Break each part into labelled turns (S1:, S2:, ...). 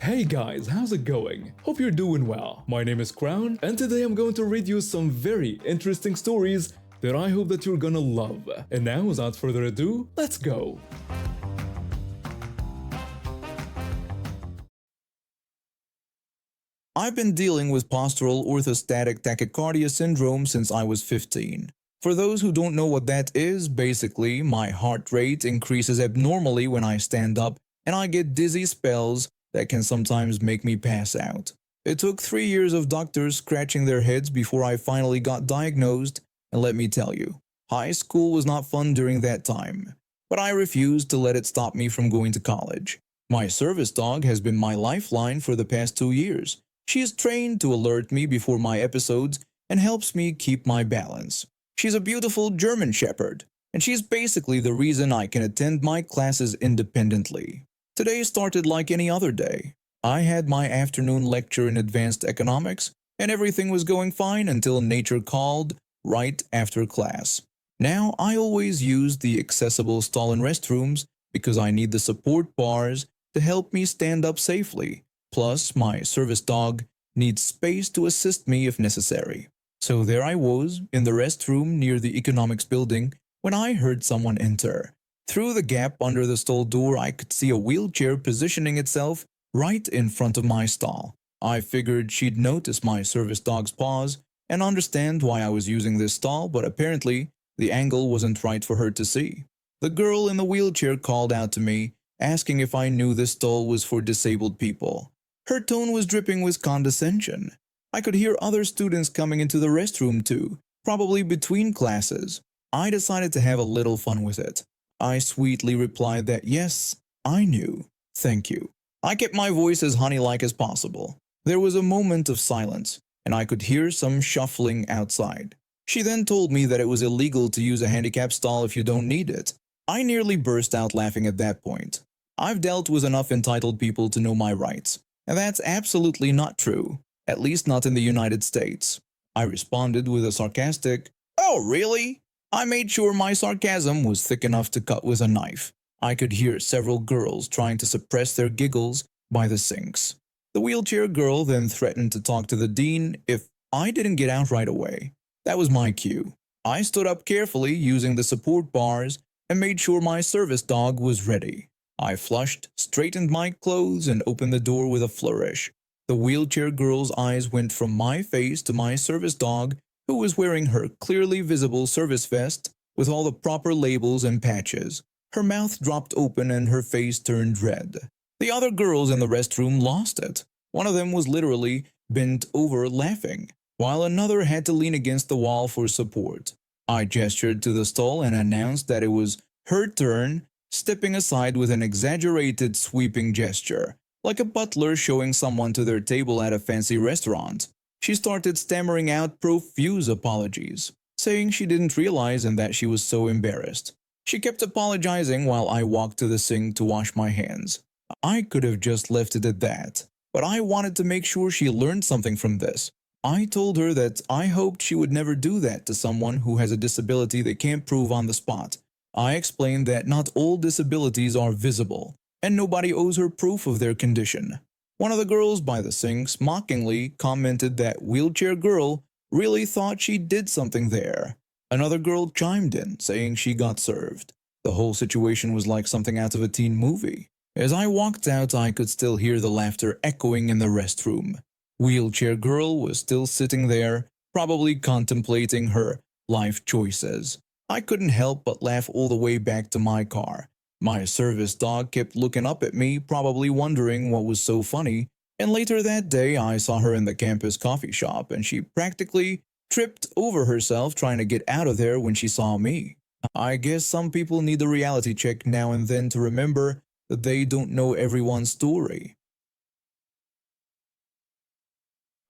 S1: Hey guys, how's it going? Hope you're doing well. My name is Crown, and today I'm going to read you some very interesting stories that I hope that you're gonna love. And now, without further ado, let's go!
S2: I've been dealing with postural orthostatic tachycardia syndrome since I was 15. For those who don't know what that is, basically, my heart rate increases abnormally when I stand up, and I get dizzy spells that can sometimes make me pass out. It took 3 years of doctors scratching their heads before I finally got diagnosed, and let me tell you, high school was not fun during that time. But I refused to let it stop me from going to college. My service dog has been my lifeline for the past 2 years. She is trained to alert me before my episodes and helps me keep my balance. She's a beautiful German Shepherd, and she's basically the reason I can attend my classes independently. Today started like any other day. I had my afternoon lecture in advanced economics, and everything was going fine until nature called right after class. Now I always use the accessible stall and restrooms because I need the support bars to help me stand up safely. Plus, my service dog needs space to assist me if necessary. So there I was, in the restroom near the economics building, when I heard someone enter. Through the gap under the stall door, I could see a wheelchair positioning itself right in front of my stall. I figured she'd notice my service dog's paws and understand why I was using this stall, but apparently the angle wasn't right for her to see. The girl in the wheelchair called out to me, asking if I knew this stall was for disabled people. Her tone was dripping with condescension. I could hear other students coming into the restroom too, probably between classes. I decided to have a little fun with it. I sweetly replied that yes, I knew. Thank you. I kept my voice as honey-like as possible. There was a moment of silence, and I could hear some shuffling outside. She then told me that it was illegal to use a handicap stall if you don't need it. I nearly burst out laughing at that point. I've dealt with enough entitled people to know my rights, and that's absolutely not true, at least not in the United States. I responded with a sarcastic, "Oh, really?" I made sure my sarcasm was thick enough to cut with a knife. I could hear several girls trying to suppress their giggles by the sinks. The wheelchair girl then threatened to talk to the dean if I didn't get out right away. That was my cue. I stood up carefully using the support bars and made sure my service dog was ready. I flushed, straightened my clothes, and opened the door with a flourish. The wheelchair girl's eyes went from my face to my service dog, who was wearing her clearly visible service vest with all the proper labels and patches. Her mouth dropped open and her face turned red. The other girls in the restroom lost it. One of them was literally bent over laughing, while another had to lean against the wall for support. I gestured to the stall and announced that it was her turn, stepping aside with an exaggerated sweeping gesture, like a butler showing someone to their table at a fancy restaurant. She started stammering out profuse apologies, saying she didn't realize and that she was so embarrassed. She kept apologizing while I walked to the sink to wash my hands. I could have just left it at that, but I wanted to make sure she learned something from this. I told her that I hoped she would never do that to someone who has a disability they can't prove on the spot. I explained that not all disabilities are visible, and nobody owes her proof of their condition. One of the girls by the sinks mockingly commented that wheelchair girl really thought she did something there. Another girl chimed in, saying she got served. The whole situation was like something out of a teen movie. As I walked out, I could still hear the laughter echoing in the restroom. Wheelchair girl was still sitting there, probably contemplating her life choices. I couldn't help but laugh all the way back to my car. My service dog kept looking up at me, probably wondering what was so funny, and later that day I saw her in the campus coffee shop and she practically tripped over herself trying to get out of there when she saw me. I guess some people need a reality check now and then to remember that they don't know everyone's story.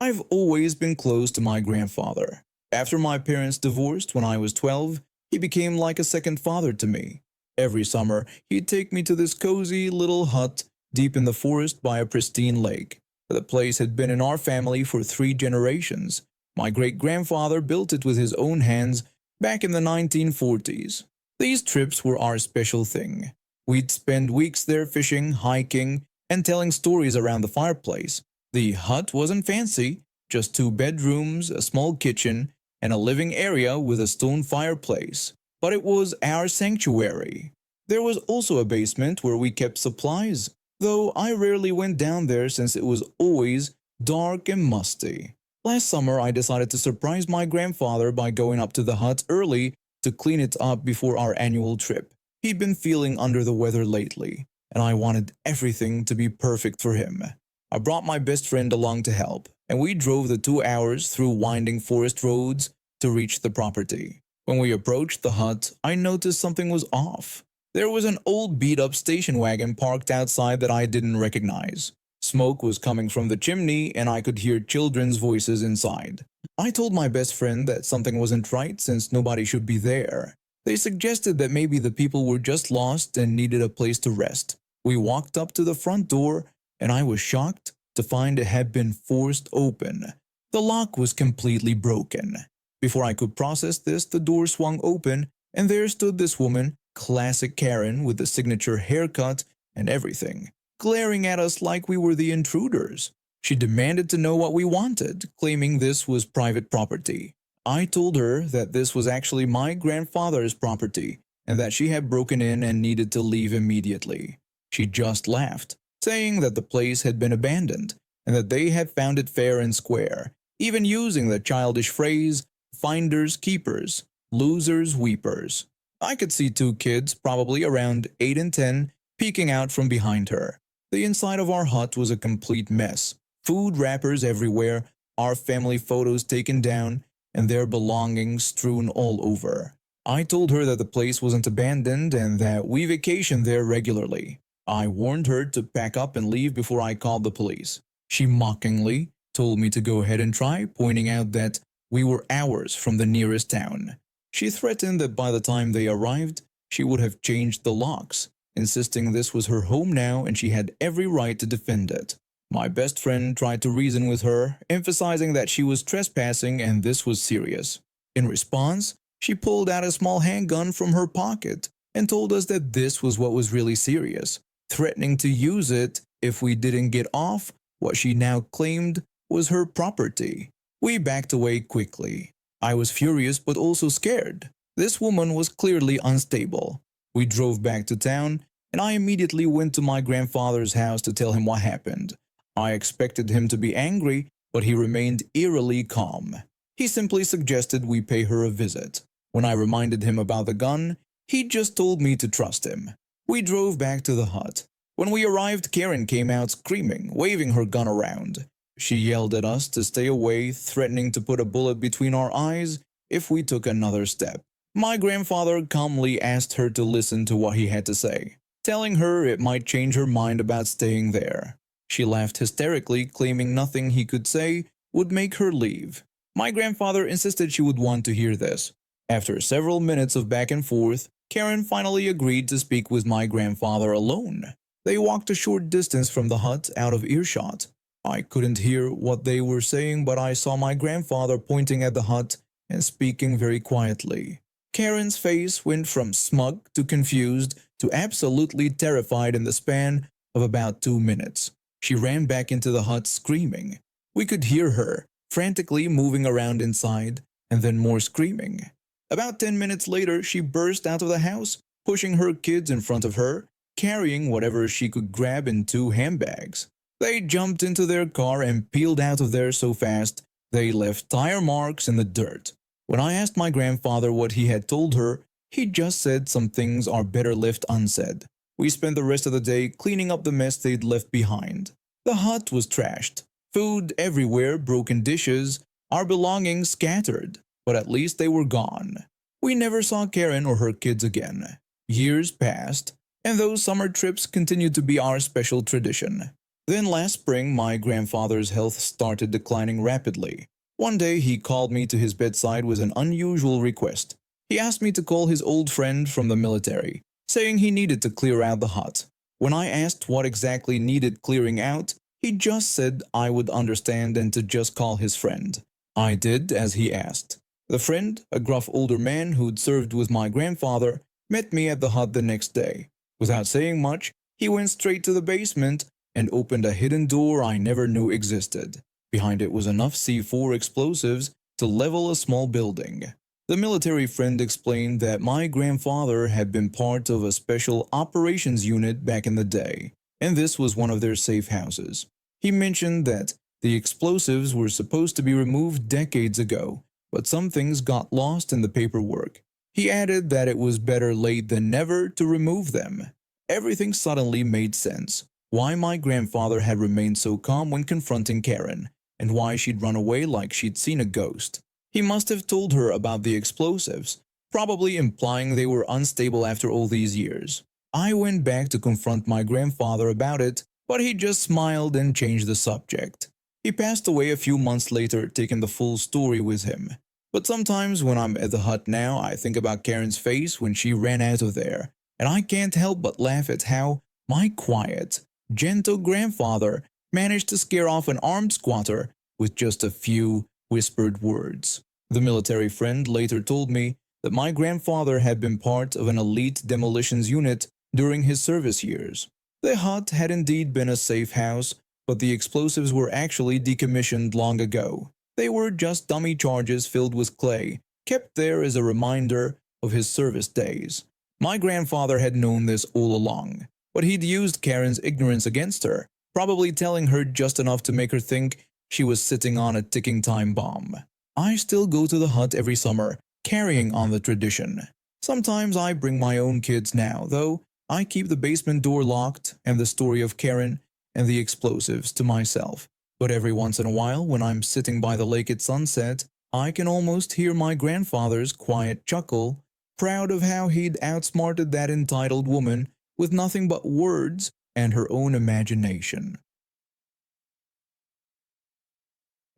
S2: I've always been close to my grandfather. After my parents divorced when I was 12, he became like a second father to me. Every summer, he'd take me to this cozy little hut deep in the forest by a pristine lake. The place had been in our family for 3 generations. My great-grandfather built it with his own hands back in the 1940s. These trips were our special thing. We'd spend weeks there fishing, hiking, and telling stories around the fireplace. The hut wasn't fancy, just 2 bedrooms, a small kitchen, and a living area with a stone fireplace. But it was our sanctuary. There was also a basement where we kept supplies, though I rarely went down there since it was always dark and musty. Last summer, I decided to surprise my grandfather by going up to the hut early to clean it up before our annual trip. He'd been feeling under the weather lately, and I wanted everything to be perfect for him. I brought my best friend along to help, and we drove the 2 hours through winding forest roads to reach the property. When we approached the hut, I noticed something was off. There was an old beat-up station wagon parked outside that I didn't recognize. Smoke was coming from the chimney, and I could hear children's voices inside. I told my best friend that something wasn't right since nobody should be there. They suggested that maybe the people were just lost and needed a place to rest. We walked up to the front door, and I was shocked to find it had been forced open. The lock was completely broken. Before I could process this, the door swung open, and there stood this woman, classic Karen with the signature haircut and everything, glaring at us like we were the intruders. She demanded to know what we wanted, claiming this was private property. I told her that this was actually my grandfather's property and that she had broken in and needed to leave immediately. She just laughed, saying that the place had been abandoned and that they had found it fair and square, even using the childish phrase, finders keepers, losers weepers. I could see 2 kids, probably around 8 and 10, peeking out from behind her. The inside of our hut was a complete mess. Food wrappers everywhere, our family photos taken down, and their belongings strewn all over. I told her that the place wasn't abandoned and that we vacationed there regularly. I warned her to pack up and leave before I called the police. She mockingly told me to go ahead and try, pointing out that we were hours from the nearest town. She threatened that by the time they arrived, she would have changed the locks, insisting this was her home now and she had every right to defend it. My best friend tried to reason with her, emphasizing that she was trespassing and this was serious. In response, she pulled out a small handgun from her pocket and told us that this was what was really serious, threatening to use it if we didn't get off what she now claimed was her property. We backed away quickly. I was furious but also scared. This woman was clearly unstable. We drove back to town, and I immediately went to my grandfather's house to tell him what happened. I expected him to be angry, but he remained eerily calm. He simply suggested we pay her a visit. When I reminded him about the gun, he just told me to trust him. We drove back to the hut. When we arrived, Karen came out screaming, waving her gun around. She yelled at us to stay away, threatening to put a bullet between our eyes if we took another step. My grandfather calmly asked her to listen to what he had to say, telling her it might change her mind about staying there. She laughed hysterically, claiming nothing he could say would make her leave. My grandfather insisted she would want to hear this. After several minutes of back and forth, Karen finally agreed to speak with my grandfather alone. They walked a short distance from the hut out of earshot. I couldn't hear what they were saying, but I saw my grandfather pointing at the hut and speaking very quietly. Karen's face went from smug to confused to absolutely terrified in the span of about 2 minutes. She ran back into the hut screaming. We could hear her frantically moving around inside and then more screaming. About 10 minutes later, she burst out of the house, pushing her kids in front of her, carrying whatever she could grab in 2 handbags. They jumped into their car and peeled out of there so fast they left tire marks in the dirt. When I asked my grandfather what he had told her, he just said some things are better left unsaid. We spent the rest of the day cleaning up the mess they'd left behind. The hut was trashed, food everywhere, broken dishes, our belongings scattered, but at least they were gone. We never saw Karen or her kids again. Years passed, and those summer trips continued to be our special tradition. Then last spring, my grandfather's health started declining rapidly. One day, he called me to his bedside with an unusual request. He asked me to call his old friend from the military, saying he needed to clear out the hut. When I asked what exactly needed clearing out, he just said I would understand and to just call his friend. I did as he asked. The friend, a gruff older man who'd served with my grandfather, met me at the hut the next day. Without saying much, he went straight to the basement and opened a hidden door I never knew existed. Behind it was enough C4 explosives to level a small building. The military friend explained that my grandfather had been part of a special operations unit back in the day, and this was one of their safe houses. He mentioned that the explosives were supposed to be removed decades ago, but some things got lost in the paperwork. He added that it was better late than never to remove them. Everything suddenly made sense. Why my grandfather had remained so calm when confronting Karen, and why she'd run away like she'd seen a ghost. He must have told her about the explosives, probably implying they were unstable after all these years. I went back to confront my grandfather about it, but he just smiled and changed the subject. He passed away a few months later, taking the full story with him. But sometimes when I'm at the hut now, I think about Karen's face when she ran out of there, and I can't help but laugh at how my quiet, gentle grandfather managed to scare off an armed squatter with just a few whispered words. The military friend later told me that my grandfather had been part of an elite demolitions unit during his service years. The hut had indeed been a safe house, but the explosives were actually decommissioned long ago. They were just dummy charges filled with clay, kept there as a reminder of his service days. My grandfather had known this all along, but he'd used Karen's ignorance against her, probably telling her just enough to make her think she was sitting on a ticking time bomb. I still go to the hut every summer, carrying on the tradition. Sometimes I bring my own kids now, though I keep the basement door locked and the story of Karen and the explosives to myself. But every once in a while, when I'm sitting by the lake at sunset, I can almost hear my grandfather's quiet chuckle, proud of how he'd outsmarted that entitled woman with nothing but words and her own imagination.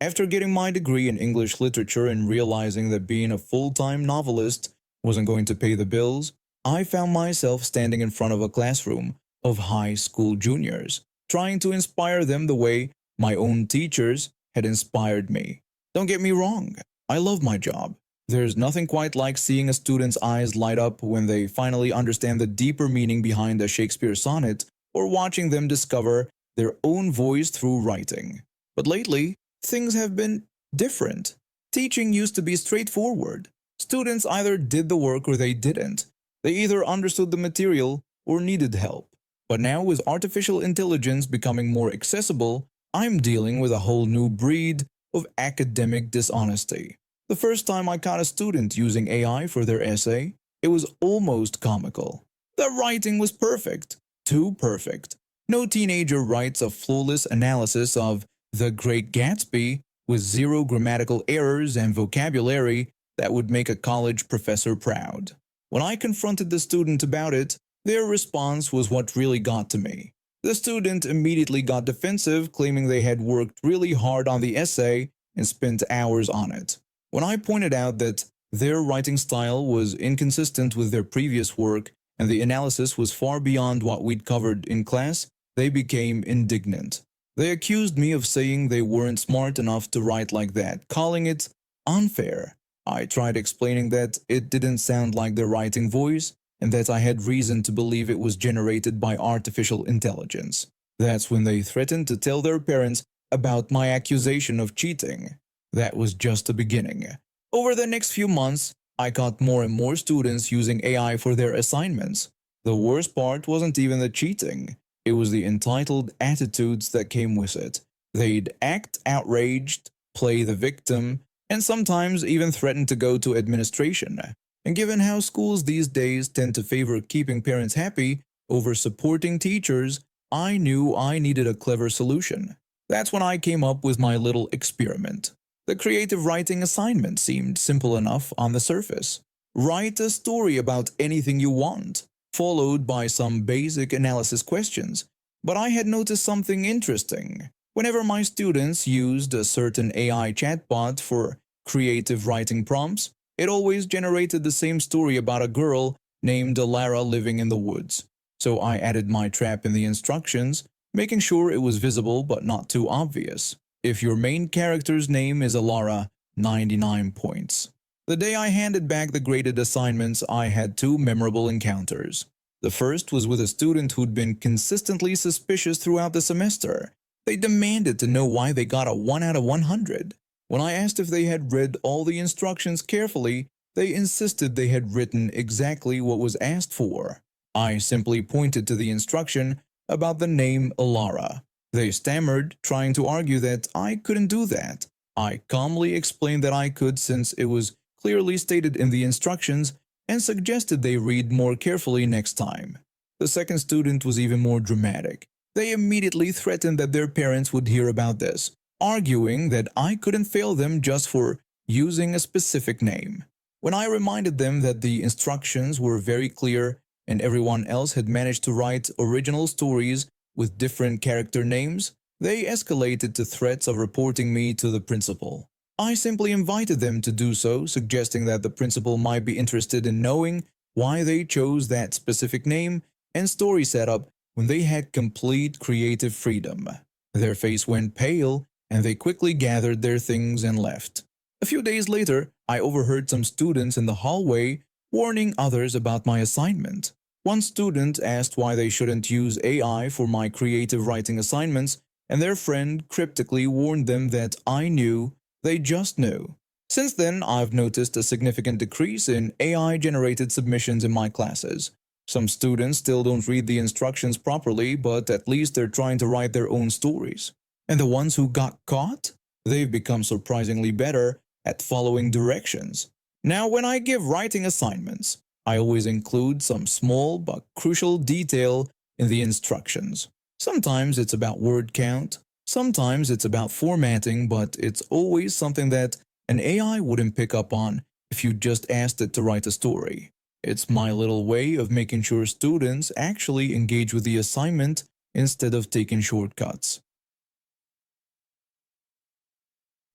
S2: After getting my degree in English literature and realizing that being a full-time novelist wasn't going to pay the bills, I found myself standing in front of a classroom of high school juniors, trying to inspire them the way my own teachers had inspired me. Don't get me wrong, I love my job. There's nothing quite like seeing a student's eyes light up when they finally understand the deeper meaning behind a Shakespeare sonnet, or watching them discover their own voice through writing. But lately, things have been different. Teaching used to be straightforward. Students either did the work or they didn't. They either understood the material or needed help. But now, with artificial intelligence becoming more accessible, I'm dealing with a whole new breed of academic dishonesty. The first time I caught a student using AI for their essay, it was almost comical. The writing was perfect. Too perfect. No teenager writes a flawless analysis of The Great Gatsby with zero grammatical errors and vocabulary that would make a college professor proud. When I confronted the student about it, their response was what really got to me. The student immediately got defensive, claiming they had worked really hard on the essay and spent hours on it. When I pointed out that their writing style was inconsistent with their previous work and the analysis was far beyond what we'd covered in class, they became indignant. They accused me of saying they weren't smart enough to write like that, calling it unfair. I tried explaining that it didn't sound like their writing voice and that I had reason to believe it was generated by artificial intelligence. That's when they threatened to tell their parents about my accusation of cheating. That was just the beginning. Over the next few months, I got more and more students using AI for their assignments. The worst part wasn't even the cheating. It was the entitled attitudes that came with it. They'd act outraged, play the victim, and sometimes even threaten to go to administration. And given how schools these days tend to favor keeping parents happy over supporting teachers, I knew I needed a clever solution. That's when I came up with my little experiment. The creative writing assignment seemed simple enough on the surface. Write a story about anything you want, followed by some basic analysis questions. But I had noticed something interesting. Whenever my students used a certain AI chatbot for creative writing prompts, it always generated the same story about a girl named Alara living in the woods. So I added my trap in the instructions, making sure it was visible but not too obvious. If your main character's name is Alara, 99 points. The day I handed back the graded assignments, I had two memorable encounters. The first was with a student who'd been consistently suspicious throughout the semester. They demanded to know why they got a 1 out of 100. When I asked if they had read all the instructions carefully, they insisted they had written exactly what was asked for. I simply pointed to the instruction about the name Alara. They stammered, trying to argue that I couldn't do that. I calmly explained that I could since it was clearly stated in the instructions and suggested they read more carefully next time. The second student was even more dramatic. They immediately threatened that their parents would hear about this, arguing that I couldn't fail them just for using a specific name. When I reminded them that the instructions were very clear and everyone else had managed to write original stories with different character names, they escalated to threats of reporting me to the principal. I simply invited them to do so, suggesting that the principal might be interested in knowing why they chose that specific name and story setup when they had complete creative freedom. Their face went pale and they quickly gathered their things and left. A few days later, I overheard some students in the hallway warning others about my assignment. One student asked why they shouldn't use AI for my creative writing assignments, and their friend cryptically warned them that I knew they just knew. Since then, I've noticed a significant decrease in AI-generated submissions in my classes. Some students still don't read the instructions properly, but at least they're trying to write their own stories. And the ones who got caught? They've become surprisingly better at following directions. Now, when I give writing assignments, I always include some small but crucial detail in the instructions. Sometimes it's about word count, sometimes it's about formatting, but it's always something that an AI wouldn't pick up on if you just asked it to write a story. It's my little way of making sure students actually engage with the assignment instead of taking shortcuts.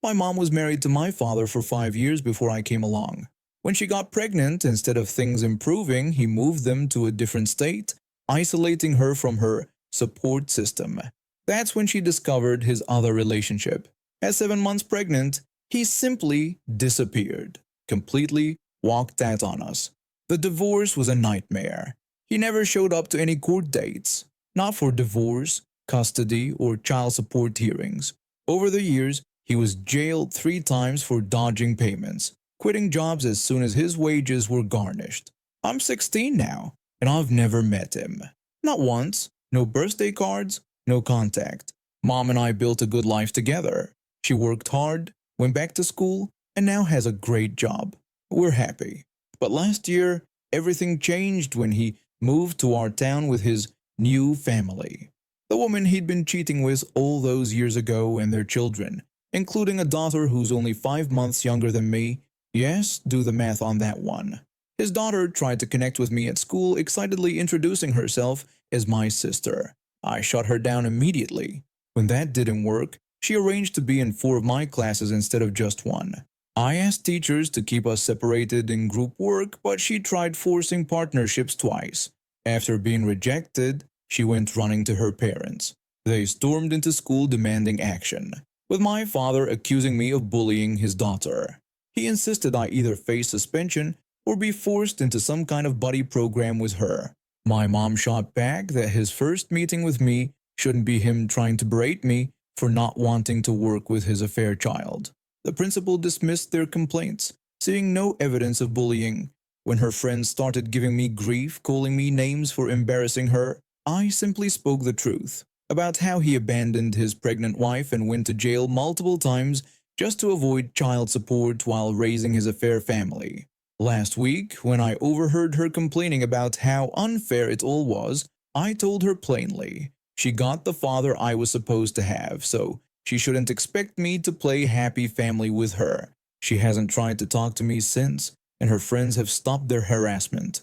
S2: My mom was married to my father for 5 years before I came along. When she got pregnant, instead of things improving, he moved them to a different state, isolating her from her support system. That's when she discovered his other relationship. At 7 months pregnant, he simply disappeared, completely walked out on us. The divorce was a nightmare. He never showed up to any court dates, not for divorce, custody, or child support hearings. Over the years, he was jailed 3 times for dodging payments, quitting jobs as soon as his wages were garnished. I'm 16 now, and I've never met him. Not once, no birthday cards, no contact. Mom and I built a good life together. She worked hard, went back to school, and now has a great job. We're happy. But last year, everything changed when he moved to our town with his new family. The woman he'd been cheating with all those years ago and their children, including a daughter who's only 5 months younger than me. Yes, do the math on that one. His daughter tried to connect with me at school, excitedly introducing herself as my sister. I shut her down immediately. When that didn't work, she arranged to be in 4 of my classes instead of just 1. I asked teachers to keep us separated in group work, but she tried forcing partnerships twice. After being rejected, she went running to her parents. They stormed into school demanding action, with my father accusing me of bullying his daughter. He insisted I either face suspension or be forced into some kind of buddy program with her. My mom shot back that his first meeting with me shouldn't be him trying to berate me for not wanting to work with his affair child. The principal dismissed their complaints, seeing no evidence of bullying. When her friends started giving me grief, calling me names for embarrassing her, I simply spoke the truth about how he abandoned his pregnant wife and went to jail multiple times just to avoid child support while raising his affair family. Last week, when I overheard her complaining about how unfair it all was, I told her plainly she got the father I was supposed to have, so she shouldn't expect me to play happy family with her. She hasn't tried to talk to me since, and her friends have stopped their harassment.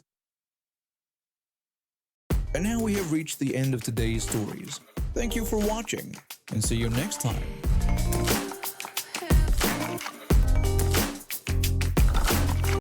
S2: And now we have reached the end of today's stories. Thank you for watching, and see you next time.